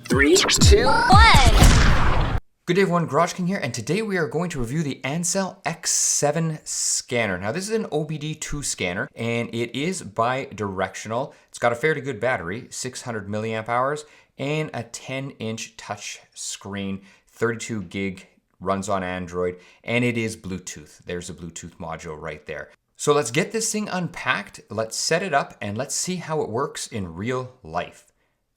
3, 2, 1. Good day everyone, GarageKing here, and today we are going to review the Ancel X7 scanner. Now this is an OBD2 scanner, and it is bi-directional. It's got a fairly good battery, 600 milliamp hours, and a 10-inch touch screen, 32 gig, runs on Android, and it is Bluetooth. There's a Bluetooth module right there. So let's get this thing unpacked, let's set it up, and let's see how it works in real life.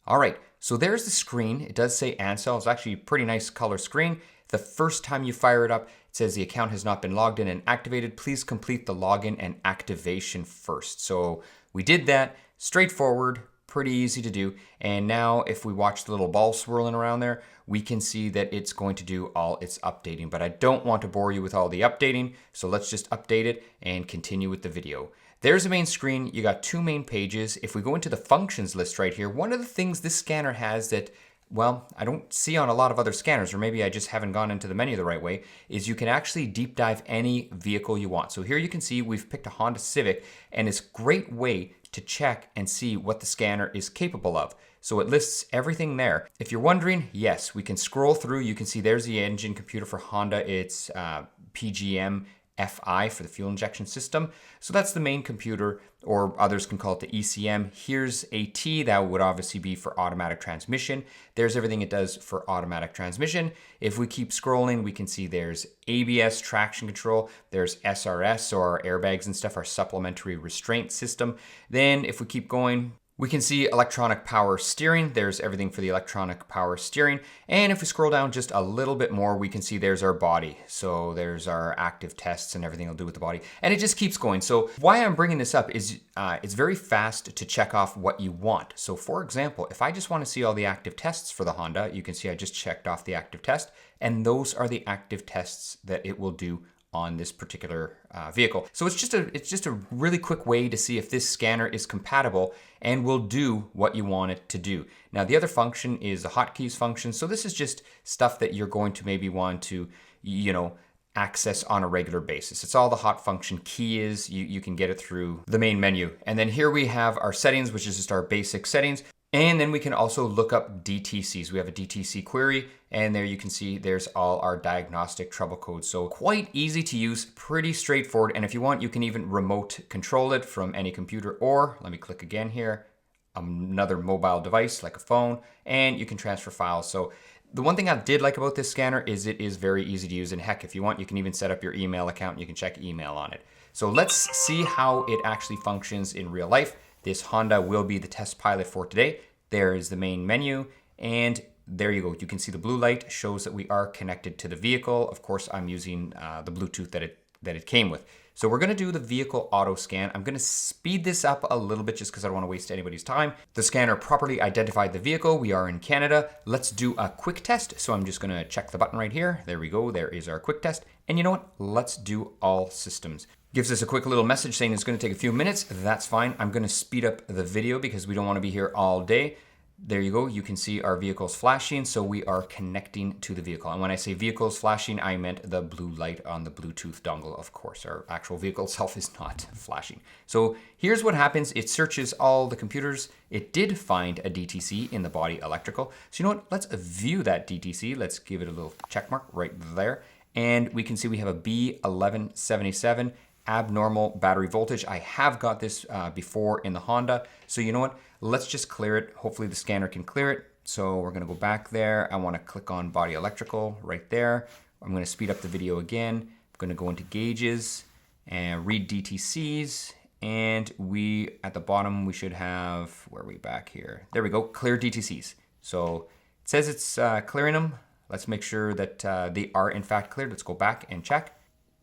All right, so there's the screen. It does say Ancel. It's actually a pretty nice color screen. The first time you fire it up, it says the account has not been logged in and activated. Please complete the login and activation first. So we did that, straightforward, pretty easy to do. And now if we watch the little ball swirling around there, we can see that it's going to do all its updating. But I don't want to bore you with all the updating, so let's just update it and continue with the video. There's the main screen. You got two main pages. If we go into the functions list right here, one of the things this scanner has that, well, I don't see on a lot of other scanners, or maybe I just haven't gone into the menu the right way, is you can actually deep dive any vehicle you want. So here you can see we've picked a Honda Civic, and it's a great way to check and see what the scanner is capable of. So it lists everything there. If you're wondering, yes, we can scroll through. You can see there's the engine computer for Honda. It's PGM FI for the fuel injection system. So that's the main computer, or others can call it the ECM. Here's AT, that would obviously be for automatic transmission. There's everything it does for automatic transmission. If we keep scrolling, we can see there's ABS, traction control, there's SRS, or our airbags and stuff, our supplementary restraint system. Then if we keep going, we can see electronic power steering. There's everything for the electronic power steering. And if we scroll down just a little bit more, we can see there's our body. So there's our active tests and everything it'll do with the body. And it just keeps going. So why I'm bringing this up is it's very fast to check off what you want. So for example, if I just want to see all the active tests for the Honda, you can see I just checked off the active test. And those are the active tests that it will do on this particular vehicle. So it's just a really quick way to see if this scanner is compatible and will do what you want it to do. Now the other function is the hotkeys function. So this is just stuff that you're going to maybe want to, access on a regular basis. It's all the hot function key is. You can get it through the main menu. And then here we have our settings, which is just our basic settings. And then we can also look up DTCs. We have a DTC query, and there you can see there's all our diagnostic trouble codes. So quite easy to use, pretty straightforward. And if you want, you can even remote control it from any computer, or let me click again here, another mobile device like a phone, and you can transfer files. So the one thing I did like about this scanner is it is very easy to use. And heck, if you want, you can even set up your email account and you can check email on it. So let's see how it actually functions in real life. This Honda will be the test pilot for today. There is the main menu, and there you go. You can see the blue light shows that we are connected to the vehicle. Of course, I'm using the Bluetooth that it came with. So we're gonna do the vehicle auto scan. I'm gonna speed this up a little bit just because I don't wanna waste anybody's time. The scanner properly identified the vehicle. We are in Canada. Let's do a quick test. So I'm just gonna check the button right here. There we go, there is our quick test. And you know what? Let's do all systems. Gives us a quick little message saying it's gonna take a few minutes. That's fine. I'm gonna speed up the video because we don't wanna be here all day. There you go. You can see our vehicle's flashing, so we are connecting to the vehicle. And when I say vehicle's flashing, I meant the blue light on the Bluetooth dongle, of course. Our actual vehicle itself is not flashing. So here's what happens. It searches all the computers. It did find a DTC in the body electrical. So you know what? Let's view that DTC. Let's give it a little check mark right there. And we can see we have a B1177 abnormal battery voltage. I have got this before in the Honda. So you know what? Let's just clear it. Hopefully the scanner can clear it. So we're gonna go back there. I wanna click on body electrical right there. I'm gonna speed up the video again. I'm gonna go into gauges and read DTCs. And we, at the bottom, we should have, where are we back here? There we go, clear DTCs. So it says it's clearing them. Let's make sure that they are in fact cleared. Let's go back and check.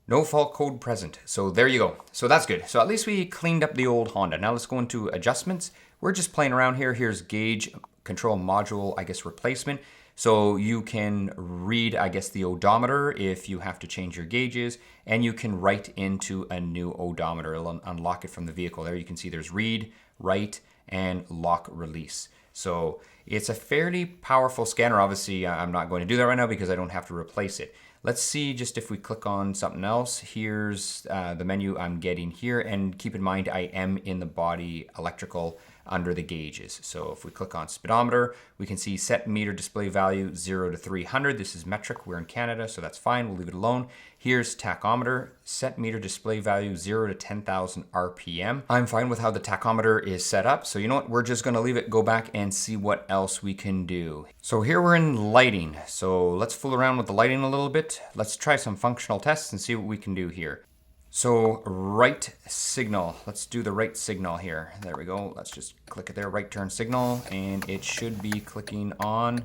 No fault code present. So there you go. So that's good. So at least we cleaned up the old Honda. Now let's go into adjustments. We're just playing around here. Here's gauge control module, I guess, replacement. So you can read, I guess, the odometer if you have to change your gauges, and you can write into a new odometer. It'll unlock it from the vehicle. There you can see there's read, write, and lock release. So it's a fairly powerful scanner. Obviously, I'm not going to do that right now because I don't have to replace it. Let's see just if we click on something else. Here's the menu I'm getting here. And keep in mind, I am in the body electrical under the gauges. So if we click on speedometer, we can see set meter display value 0 to 300. This is metric, we're in Canada, so that's fine, we'll leave it alone. Here's tachometer, set meter display value 0 to 10,000 RPM. I'm fine with how the tachometer is set up, so you know what, we're just gonna leave it, go back and see what else we can do. So here we're in lighting, so let's fool around with the lighting a little bit. Let's try some functional tests and see what we can do here. So right signal, let's do the right signal here. There we go, let's just click it there, right turn signal, and it should be clicking on,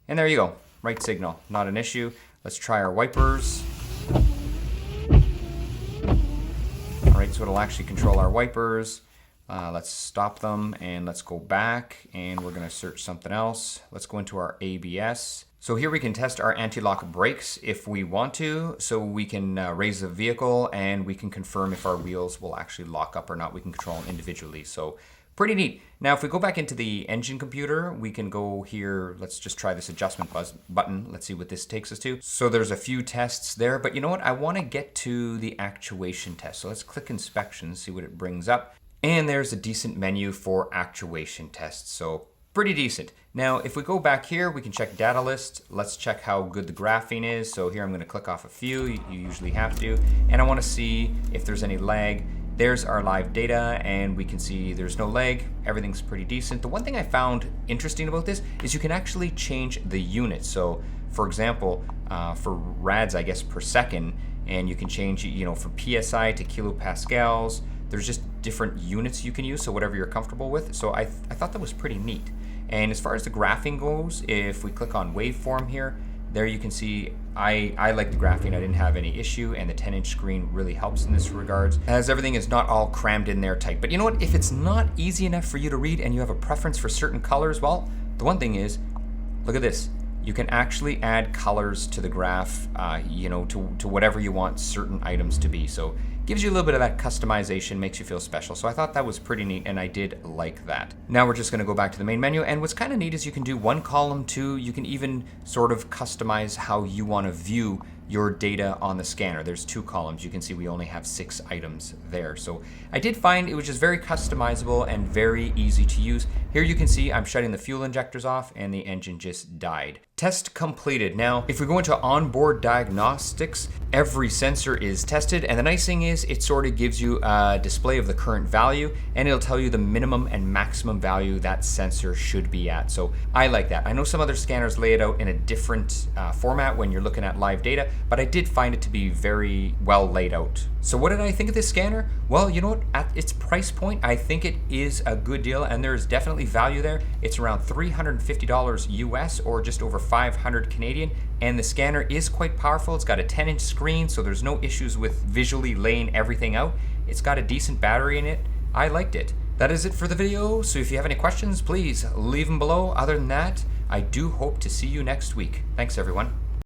and there you go, right signal, not an issue. Let's try our wipers. All right, so it'll actually control our wipers. Let's stop them and let's go back and we're gonna search something else. Let's go into our ABS. So here we can test our anti-lock brakes if we want to. So we can raise the vehicle and we can confirm if our wheels will actually lock up or not. We can control them individually. So pretty neat. Now, if we go back into the engine computer, we can go here. Let's just try this adjustment button. Let's see what this takes us to. So there's a few tests there, but you know what? I want to get to the actuation test. So let's click inspection, see what it brings up. And there's a decent menu for actuation tests. So pretty decent. Now, if we go back here, we can check data list. Let's check how good the graphing is. So here I'm going to click off a few. You usually have to. And I want to see if there's any lag. There's our live data, and we can see there's no lag. Everything's pretty decent. The one thing I found interesting about this is you can actually change the units. So, for example, for rads, I guess, per second, and you can change, you know, from PSI to kilopascals. There's just different units you can use, so whatever you're comfortable with. So I thought that was pretty neat. And as far as the graphing goes, if we click on waveform here, there you can see I like the graphing. I didn't have any issue, and the 10-inch screen really helps in this regards, as everything is not all crammed in there tight. But you know what? If it's not easy enough for you to read and you have a preference for certain colors, well, the one thing is, look at this. You can actually add colors to the graph, you know, to whatever you want certain items to be. So gives you a little bit of that customization, makes you feel special. So I thought that was pretty neat, and I did like that. Now we're just gonna go back to the main menu, and what's kind of neat is you can do one column, two. You can even sort of customize how you wanna view your data on the scanner. There's 2 columns. You can see we only have 6 items there. So I did find it was just very customizable and very easy to use. Here you can see I'm shutting the fuel injectors off and the engine just died. Test completed. Now, if we go into onboard diagnostics, every sensor is tested, and the nice thing is it sort of gives you a display of the current value, and it'll tell you the minimum and maximum value that sensor should be at. So I like that. I know some other scanners lay it out in a different format when you're looking at live data, but I did find it to be very well laid out. So what did I think of this scanner? Well, you know what? At its price point, I think it is a good deal, and there's definitely value there. It's around $350 US, or just over 500 Canadian, and the scanner is quite powerful. It's got a 10-inch screen, so there's no issues with visually laying everything out. It's got a decent battery in it. I liked it. That is it for the video, so if you have any questions, please leave them below. Other than that, I do hope to see you next week. Thanks, everyone.